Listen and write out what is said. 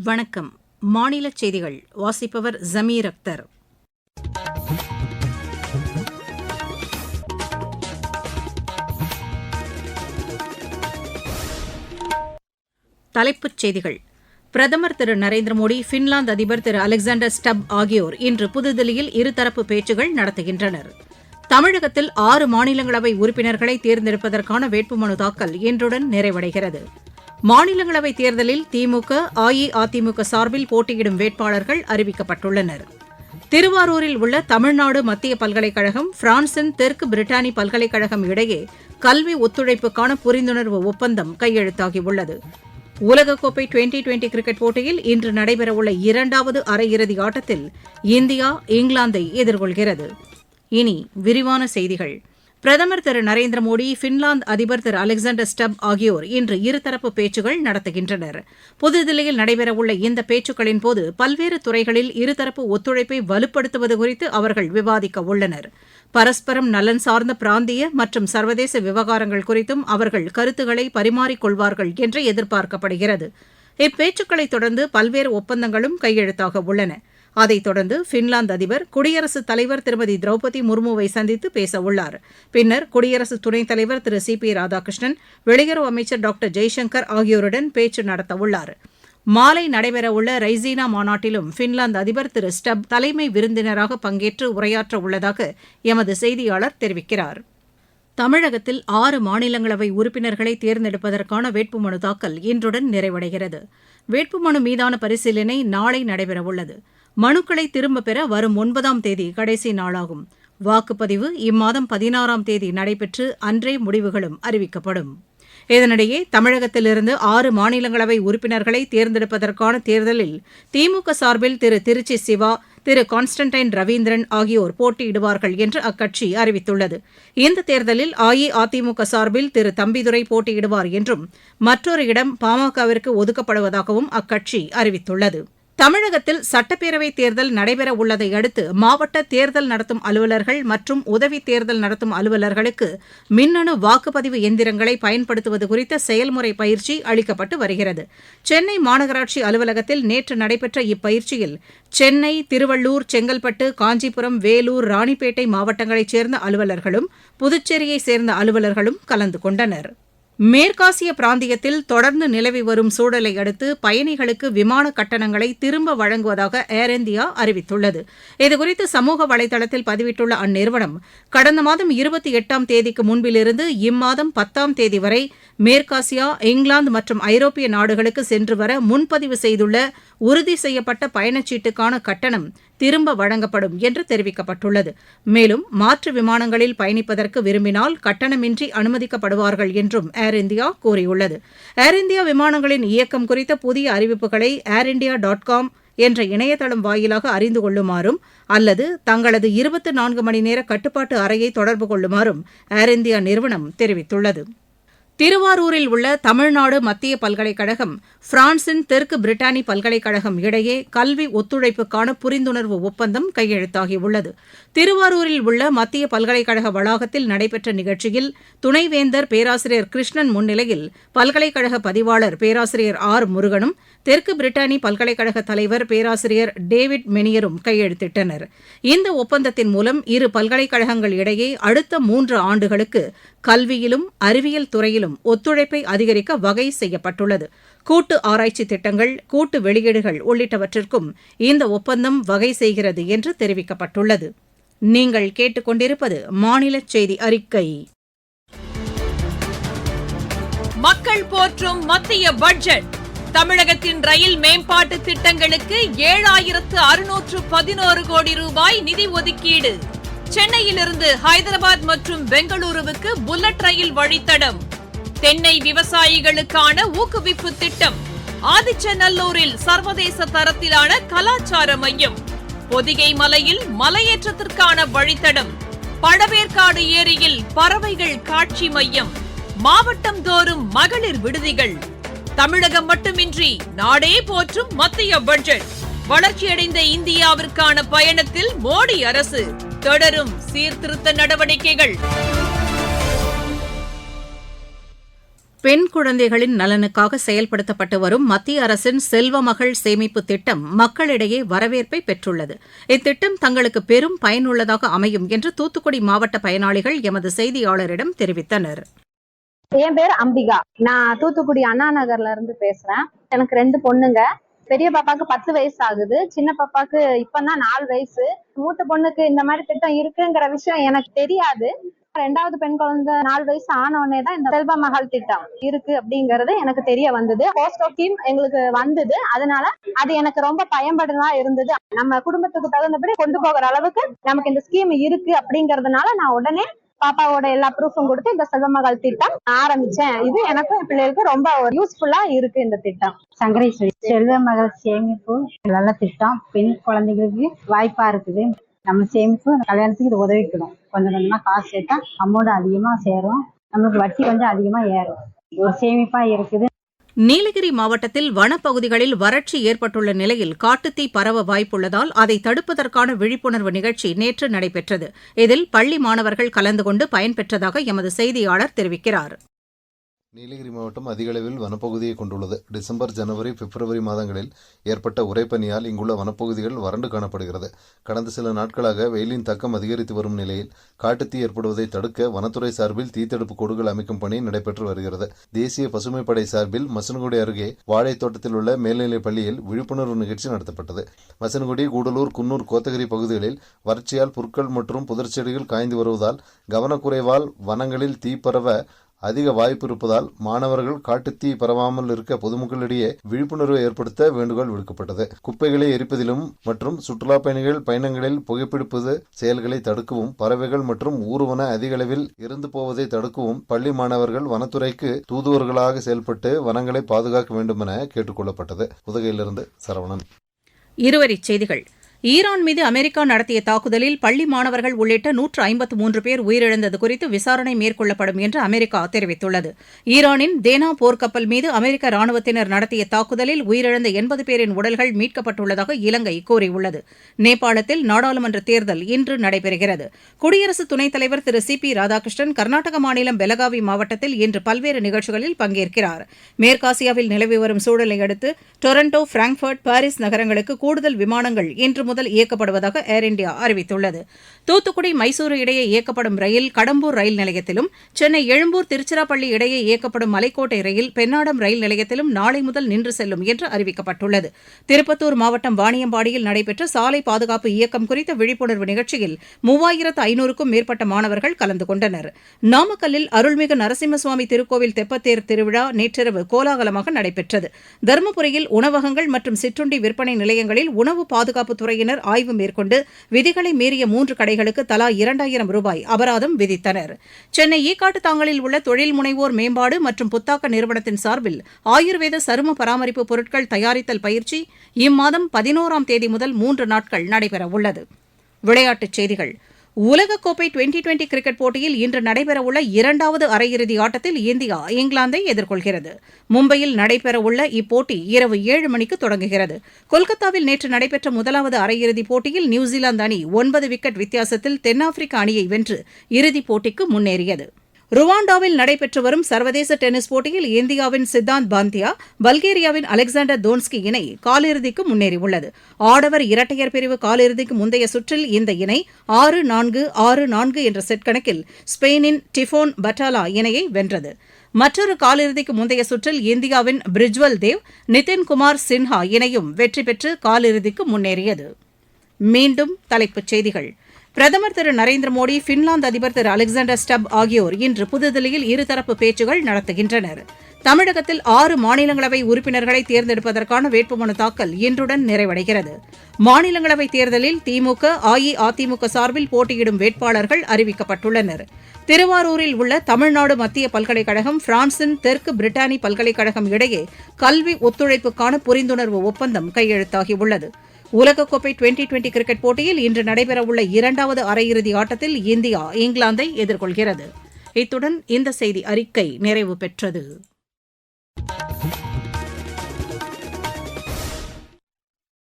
வணக்கம். மாநிலச் செய்திகள் வாசிப்பவர் ஜமீர் அக்தர். தலைப்புச் செய்திகள். பிரதமர் திரு நரேந்திர மோடி, பின்லாந்து அதிபர் திரு அலெக்சாண்டர் ஸ்டப் ஆகியோர் இன்று புதுதில்லியில் இருதரப்பு பேச்சுகள் நடத்துகின்றனர். தமிழகத்தில் 6 மாநிலங்களவை உறுப்பினர்களை தேர்ந்தெடுப்பதற்கான வேட்புமனு தாக்கல் இன்றுடன் நிறைவடைகிறது. மாநிலங்களவைத் தேர்தலில் திமுக, அஇஅதிமுக சார்பில் போட்டியிடும் வேட்பாளர்கள் அறிவிக்கப்பட்டுள்ளனர். திருவாரூரில் உள்ள தமிழ்நாடு மத்திய பல்கலைக்கழகம், பிரான்சின் தெற்கு பிரிட்டானி பல்கலைக்கழகம் இடையே கல்வி ஒத்துழைப்புக்கான புரிந்துணர்வு ஒப்பந்தம் கையெழுத்தாகியுள்ளது. உலகக்கோப்பை டுவெண்டி கிரிக்கெட் போட்டியில் இன்று நடைபெறவுள்ள 2வது அரையிறுதி ஆட்டத்தில் இந்தியா இங்கிலாந்தை எதிர்கொள்கிறது. இனி விரிவான செய்திகள். பிரதமர் திரு நரேந்திர மோடி, பின்லாந்து அதிபர் திரு அலெக்சாண்டர் ஸ்டப் ஆகியோர் இன்று இருதரப்பு பேச்சுகள் நடத்துகின்றனர். புதுதில்லியில் நடைபெறவுள்ள இந்த பேச்சுக்களின்போது பல்வேறு துறைகளில் இருதரப்பு ஒத்துழைப்பை வலுப்படுத்துவது குறித்து அவர்கள் விவாதிக்க உள்ளனர். பரஸ்பரம் நலன் சார்ந்த பிராந்திய மற்றும் சர்வதேச விவகாரங்கள் குறித்தும் அவர்கள் கருத்துக்களை பரிமாறிக்கொள்வார்கள் என்று எதிர்பார்க்கப்படுகிறது. இப்பேச்சுக்களைத் தொடர்ந்து பல்வேறு ஒப்பந்தங்களும் கையெழுத்தாக உள்ளன. அதைத் தொடர்ந்து பின்லாந்து அதிபர் குடியரசுத் தலைவர் திருமதி திரௌபதி முர்முவை சந்தித்து பேசவுள்ளார். பின்னர் குடியரசு துணைத் தலைவர் திரு சி.பி. ராதாகிருஷ்ணன், வெளியுறவு அமைச்சர் டாக்டர் ஜெய்சங்கர் ஆகியோருடன் பேச்சு நடத்தவுள்ளார். மாலை நடைபெறவுள்ள ரைசீனா மாநாட்டிலும் பின்லாந்து அதிபர் திரு ஸ்டப் தலைமை விருந்தினராக பங்கேற்று உரையாற்ற உள்ளதாக எமது செய்தியாளர் தெரிவிக்கிறார். தமிழகத்தில் 6 மாநிலங்களவை உறுப்பினர்களை தேர்ந்தெடுப்பதற்கான வேட்புமனு தாக்கல் இன்றுடன் நிறைவடைகிறது. வேட்புமனு மீதான பரிசீலனை நாளை நடைபெறவுள்ளது. மனுக்களை திரும்பப் பெற வரும் 9ஆம் தேதி கடைசி நாளாகும். வாக்குப்பதிவு இம்மாதம் 16ஆம் தேதி நடைபெற்று அன்றே முடிவுகளும் அறிவிக்கப்படும். இதனிடையே தமிழகத்திலிருந்து 6 மாநிலங்களவை உறுப்பினர்களை தேர்ந்தெடுப்பதற்கான தேர்தலில் திமுக சார்பில் திரு திருச்சி சிவா, திரு கான்ஸ்டன்டைன் ரவீந்திரன் ஆகியோர் போட்டியிடுவார்கள் என்று அக்கட்சி அறிவித்துள்ளது. இந்த தேர்தலில் அஇஅதிமுக சார்பில் திரு தம்பிதுரை போட்டியிடுவார் என்றும் மற்றொரு இடம் பாமகவிற்கு ஒதுக்கப்படுவதாகவும் அக்கட்சி அறிவித்துள்ளது. தமிழகத்தில் சட்டப்பேரவைத் தேர்தல் நடைபெற உள்ளதை அடுத்து மாவட்ட தேர்தல் நடத்தும் அலுவலர்கள் மற்றும் உதவி தேர்தல் நடத்தும் அலுவலர்களுக்கு மின்னணு வாக்குப்பதிவு எந்திரங்களை பயன்படுத்துவது குறித்த செயல்முறை பயிற்சி அளிக்கப்பட்டு வருகிறது. சென்னை மாநகராட்சி அலுவலகத்தில் நேற்று நடைபெற்ற இப்பயிற்சியில் சென்னை, திருவள்ளூர், செங்கல்பட்டு, காஞ்சிபுரம், வேலூர், ராணிப்பேட்டை மாவட்டங்களைச் சேர்ந்த அலுவலர்களும் புதுச்சேரியைச் சேர்ந்த அலுவலர்களும் கலந்து கொண்டனர். மேற்காசிய பிராந்தியத்தில் தொடர்ந்து நிலவி வரும் சூழலை அடுத்து பயணிகளுக்கு விமான கட்டணங்களை திரும்ப வழங்குவதாக ஏர் இந்தியா அறிவித்துள்ளது. இதுகுறித்து சமூக வலைதளத்தில் பதிவிட்டுள்ள அந்நிறுவனம், கடந்த மாதம் 28ஆம் தேதிக்கு முன்பிலிருந்து இம்மாதம் 10ஆம் தேதி வரை மேற்காசியா, இங்கிலாந்து மற்றும் ஐரோப்பிய நாடுகளுக்கு சென்று வர முன்பதிவு செய்துள்ள உறுதி செய்யப்பட்ட பயணச்சீட்டுக்கான கட்டணம் திரும்ப வழங்கப்படும் என்று தெரிவிக்கப்பட்டுள்ளது. மேலும் மாற்று விமானங்களில் பயணிப்பதற்கு விரும்பினால் கட்டணமின்றி அனுமதிக்கப்படுவார்கள் என்றும் ஏர் இந்தியா கூறியுள்ளது. ஏர் இந்தியா விமானங்களின் இயக்கம் குறித்த புதிய அறிவிப்புகளை airindia.com என்ற இணையதளம் வாயிலாக அறிந்து கொள்ளுமாறும் அல்லது தங்களது 24 மணி நேர கட்டுப்பாட்டு அறையை தொடர்பு கொள்ளுமாறும் ஏர் இந்தியா நிறுவனம் தெரிவித்துள்ளது. திருவாரூரில் உள்ள தமிழ்நாடு மத்திய பல்கலைக்கழகம், பிரான்சின் தெற்கு பிரிட்டானி பல்கலைக்கழகம் இடையே கல்வி ஒத்துழைப்புக்கான புரிந்துணர்வு ஒப்பந்தம் கையெழுத்தாகியுள்ளது. திருவாரூரில் உள்ள மத்திய பல்கலைக்கழக வளாகத்தில் நடைபெற்ற நிகழ்ச்சியில் துணைவேந்தர் பேராசிரியர் கிருஷ்ணன் முன்னிலையில் பல்கலைக்கழக பதிவாளர் பேராசிரியர் ஆர். முருகனும், தெற்கு பிரிட்டானி பல்கலைக்கழக தலைவர் பேராசிரியர் டேவிட் மெனியரும் கையெழுத்திட்டனர். இந்த ஒப்பந்தத்தின் மூலம் இரு பல்கலைக்கழகங்கள் இடையே அடுத்த 3 ஆண்டுகளுக்கு கல்வியிலும் அறிவியல் துறையிலும் ஒத்துழைப்பை அதிகரிக்க வகை செய்யப்பட்டுள்ளது. கூட்டு ஆராய்ச்சி திட்டங்கள், கூட்டு வெளியீடுகள் உள்ளிட்டவற்றிற்கும் இந்த ஒப்பந்தம் வகை செய்கிறது என்று தெரிவிக்கப்பட்டுள்ளது. நீங்கள் கேட்டுக்கொண்டிருப்பது மாநிலச் செய்தி அறிக்கை. மக்கள் போற்றும் மத்திய பட்ஜெட். தமிழகத்தின் ரயில் மேம்பாட்டு திட்டங்களுக்கு 7611 கோடி ரூபாய் நிதி ஒதுக்கீடு. சென்னையிலிருந்து ஹைதராபாத் மற்றும் பெங்களூருவுக்கு புல்லட் ரயில் வழித்தடம். தென்னை விவசாயிகளுக்கான ஊக்குவிப்பு திட்டம். ஆதிச்சநல்லூரில் சர்வதேச தரத்திலான கலாச்சார மையம். பொதிகை மலையில் மலையேற்றத்திற்கான வழித்தடம். பழவேற்காடு ஏரியில் பறவைகள் காட்சி மையம். மாவட்டம் தோறும் மகளிர் விடுதிகள். தமிழகம் மட்டுமின்றி நாடே போற்றும் மத்திய பட்ஜெட். வளர்ச்சியடைந்த இந்தியாவிற்கான பயணத்தில் மோடி அரசு. தொடரும் சீர்திருத்த நடவடிக்கைகள். பெண் குழந்தைகளின் நலனுக்காக செயல்படுத்தப்பட்டு வரும் மத்திய அரசின் செல்வ மகள் சேமிப்பு திட்டம் மக்களிடையே வரவேற்பை பெற்றுள்ளது. இத்திட்டம் தங்களுக்கு பெரும் பயனுள்ளதாக அமையும் என்று தூத்துக்குடி மாவட்ட பயனாளிகள் எமது செய்தியாளரிடம் தெரிவித்தனர். என் பேர் அம்பிகா. நான் தூத்துக்குடி அண்ணா நகர்ல இருந்து பேசுறேன். எனக்கு 2 பொண்ணுங்க. பெரிய பாப்பாக்கு 10 வயசு ஆகுது, சின்ன பாப்பாக்கு இப்பதான் 4 வயசு. மூத்த பொண்ணுக்கு இந்த மாதிரி திட்டம் இருக்குங்கிற விஷயம் எனக்கு தெரியாது. 2வது பெண் குழந்தை 4 வயசு ஆனவுடனே தான் இந்த செல்வ மகள் திட்டம் இருக்கு அப்படிங்கறது எனக்கு தெரிய வந்தது. போஸ்ட் ஸ்கீம் எங்களுக்கு வந்தது, அதனால அது எனக்கு ரொம்ப பயன்படுதா இருந்தது. நம்ம குடும்பத்துக்கு தகுந்தபடி கொண்டு போகிற அளவுக்கு நமக்கு இந்த ஸ்கீம் இருக்கு அப்படிங்கறதுனால நான் உடனே பாப்பாவோட எல்லா ப்ரூஃபும் கொடுத்து இந்த செல்வ மகள் திட்டம் ஆரம்பிச்சேன். இது எனக்கும் என் பிள்ளைகளுக்கு ரொம்ப யூஸ்ஃபுல்லா இருக்கு. இந்த திட்டம் சங்கரேஸ்வரி செல்வ மகள் சேமிப்பு நல்ல திட்டம். பெண் குழந்தைகளுக்கு வாய்ப்பா இருக்குது. நம்ம சேமிப்பு கல்யாணத்துக்கு இது உதவிக்கணும். கொஞ்சம் கொஞ்சமா காசு சேர்த்தா அமௌண்ட் அதிகமா சேரும், நம்மளுக்கு வட்டி கொஞ்சம் அதிகமா ஏறும். ஒரு சேமிப்பா இருக்குது. நீலகிரி மாவட்டத்தில் வனப்பகுதிகளில் வறட்சி ஏற்பட்டுள்ள நிலையில் காட்டுத்தீ பரவ வாய்ப்புள்ளதால் அதை தடுப்பதற்கான விழிப்புணர்வு நிகழ்ச்சி நேற்று நடைபெற்றது. இதில் பள்ளி மாணவர்கள் கலந்து கொண்டு பயன்பெற்றதாக எமது செய்தியாளர் தெரிவிக்கிறார். நீலகிரி மாவட்டம் அதிகளவில் வனப்பகுதியை கொண்டுள்ளது. டிசம்பர், ஜனவரி, பிப்ரவரி மாதங்களில் ஏற்பட்ட உறைபனியால் இங்குள்ள வனப்பகுதிகள் வறண்டு காணப்படுகிறது. கடந்த சில நாட்களாக வெயிலின் தாக்கம் அதிகரித்து வரும் நிலையில் காட்டுத்தீ ஏற்படுவதை தடுக்க வனத்துறை சார்பில் தீத்தடுப்பு கோடுகள் அமைக்கும் பணி நடைபெற்று வருகிறது. தேசிய பசுமைப்படை சார்பில் மசனகுடி அருகே வாழைத்தோட்டத்தில் உள்ள மேல்நிலைப் பள்ளியில் விழிப்புணர்வு நிகழ்ச்சி நடத்தப்பட்டது. மசனகுடி, கூடலூர், குன்னூர், கோத்தகிரி பகுதிகளில் வறட்சியால் புற்கள் மற்றும் புதர்ச்செடிகள் காய்ந்து வருவதால் கவனக்குறைவால் வனங்களில் தீ பரவ அதிக வாய்ப்பு இருப்பதால் மாணவர்கள் காட்டுத்தீ பரவாமல் இருக்க பொதுமக்களிடையே விழிப்புணர்வை ஏற்படுத்த வேண்டுகோள் விடுக்கப்பட்டது. குப்பைகளை எரிப்பதிலும் மற்றும் சுற்றுலா பயணிகள் பயணங்களில் புகைப்பிடிப்பது செயல்களை தடுக்கவும், பறவைகள் மற்றும் ஊர்வன அதிக அளவில் இறந்து போவதை தடுக்கவும் பள்ளி மாணவர்கள் வனத்துறைக்கு தூதுவர்களாக செயல்பட்டு வனங்களை பாதுகாக்க வேண்டும் என கேட்டுக் கொள்ளப்பட்டது. உதகையிலிருந்து சரவணன். இருவரிச் செய்திகள். ஈரான் மீது அமெரிக்கா நடத்திய தாக்குதலில் பள்ளி மாணவர்கள் உள்ளிட்ட 153 பேர் உயிரிழந்தது குறித்து விசாரணை மேற்கொள்ளப்படும் என்று அமெரிக்கா தெரிவித்துள்ளது. ஈரானின் தேனா போர்க்கப்பல் மீது அமெரிக்க ராணுவத்தினர் நடத்திய தாக்குதலில் உயிரிழந்த 80 பேரின் உடல்கள் மீட்கப்பட்டுள்ளதாக இலங்கை கூறியுள்ளது. நேபாளத்தில் நாடாளுமன்ற தேர்தல் இன்று நடைபெறுகிறது. குடியரசு துணைத் தலைவர் திரு சி.பி. ராதாகிருஷ்ணன் கர்நாடக மாநிலம் பெலகாவி மாவட்டத்தில் இன்று பல்வேறு நிகழ்ச்சிகளில் பங்கேற்கிறார். மேற்காசியாவில் நிலவி வரும் சூழலை அடுத்து டொரண்டோ, பிராங்க்பர்ட், பாரிஸ் நகரங்களுக்கு கூடுதல் விமானங்கள் இன்று முதல் இயக்கப்படுவதாக ஏர் இண்டியா அறிவித்துள்ளது. தூத்துக்குடி, மைசூரு இடையே இயக்கப்படும் ரயில் கடம்பூர் ரயில் நிலையத்திலும், சென்னை எழும்பூர், திருச்சிராப்பள்ளி இடையே இயக்கப்படும் மலைக்கோட்டை ரயில் பெண்ணாடம் ரயில் நிலையத்திலும் நாளை முதல் நின்று செல்லும் என்று அறிவிக்கப்பட்டுள்ளது. திருப்பத்தூர் மாவட்டம் வாணியம்பாடியில் நடைபெற்ற சாலை பாதுகாப்பு இயக்கம் குறித்த விழிப்புணர்வு நிகழ்ச்சியில் 3500க்கும் மேற்பட்ட மாணவர்கள் கலந்து கொண்டனர். நாமக்கல்லில் அருள்மிகு நரசிம்மசுவாமி திருக்கோவில் தெப்பத்தேர் திருவிழா நேற்றிரவு கோலாகலமாக நடைபெற்றது. தருமபுரியில் உணவகங்கள் மற்றும் சிற்றுண்டி விற்பனை நிலையங்களில் உணவு பாதுகாப்புத்துறை ஆய்வு மேற்கொண்டு விதிகளை மீறிய 3 கடைகளுக்கு தலா 2000 ரூபாய் அபராதம் விதித்தனர். சென்னை ஈக்காட்டுத்தாங்கலில் உள்ள தொழில் முனைவோர் மேம்பாடு மற்றும் புத்தாக்க நிறுவனத்தின் சார்பில் ஆயுர்வேத சரும பராமரிப்பு பொருட்கள் தயாரித்தல் பயிற்சி இம்மாதம் 11ஆம் தேதி முதல் 3 நாட்கள் நடைபெறவுள்ளது. விளையாட்டுச் செய்திகள். உலகக்கோப்பை டுவெண்டி கிரிக்கெட் போட்டியில் இன்று நடைபெறவுள்ள 2வது அரையிறுதி ஆட்டத்தில் இந்தியா இங்கிலாந்தை எதிர்கொள்கிறது. மும்பையில் நடைபெறவுள்ள இப்போட்டி இரவு 7 மணிக்கு தொடங்குகிறது. கொல்கத்தாவில் நேற்று நடைபெற்ற 1வது அரையிறுதிப் போட்டியில் நியூசிலாந்து அணி 9 விக்கெட் வித்தியாசத்தில் தென்னாப்பிரிக்க அணியை வென்று இறுதிப் போட்டிக்கு முன்னேறியது. ருவாண்டாவில் நடைபெற்று வரும் சர்வதேச டென்னிஸ் போட்டியில் இந்தியாவின் சித்தாந்த் பாந்தியா, பல்கேரியாவின் அலெக்சாண்டர் தோன்ஸ்கி இணை காலிறுதிக்கு முன்னேறியுள்ளது. ஆடவர் இரட்டையர் பிரிவு காலிறுதிக்கு முந்தைய சுற்றில் இந்த இணை 6-4, 6-4 என்ற செட் கணக்கில் ஸ்பெயினின் டிஃபோன் பட்டாலா இணையை வென்றது. மற்றொரு காலிறுதிக்கு முந்தைய சுற்றில் இந்தியாவின் பிரிஜ்வல் தேவ், நிதின்குமார் சின்ஹா இணையும் வெற்றி பெற்று காலிறுதிக்கு முன்னேறியது. மீண்டும் தலைப்புச் செய்திகள். பிரதமர் திரு நரேந்திர மோடி, பின்லாந்து அதிபர் திரு அலெக்சாண்டர் ஸ்டப் ஆகியோர் இன்று புதுதில்லியில் இருதரப்பு பேச்சுகள் நடத்துகின்றனர். தமிழகத்தில் 6 மாநிலங்களவை உறுப்பினர்களை தேர்ந்தெடுப்பதற்கான வேட்புமனு தாக்கல் இன்றுடன் நிறைவடைகிறது. மாநிலங்களவைத் தேர்தலில் திமுக, அஇஅதிமுக சார்பில் போட்டியிடும் வேட்பாளர்கள் அறிவிக்கப்பட்டுள்ளனர். திருவாரூரில் உள்ள தமிழ்நாடு மத்திய பல்கலைக்கழகம், பிரான்சின் தெற்கு பிரிட்டானி பல்கலைக்கழகம் இடையே கல்வி ஒத்துழைப்புக்கான புரிந்துணர்வு ஒப்பந்தம் கையெழுத்தாகியுள்ளது. உலகக்கோப்பை டுவெண்டி கிரிக்கெட் போட்டியில் இன்று நடைபெறவுள்ள 2வது அரையிறுதி ஆட்டத்தில் இந்தியா இங்கிலாந்தை எதிர்கொள்கிறது. இத்துடன் இந்த செய்தி அறிக்கை நிறைவு பெற்றது.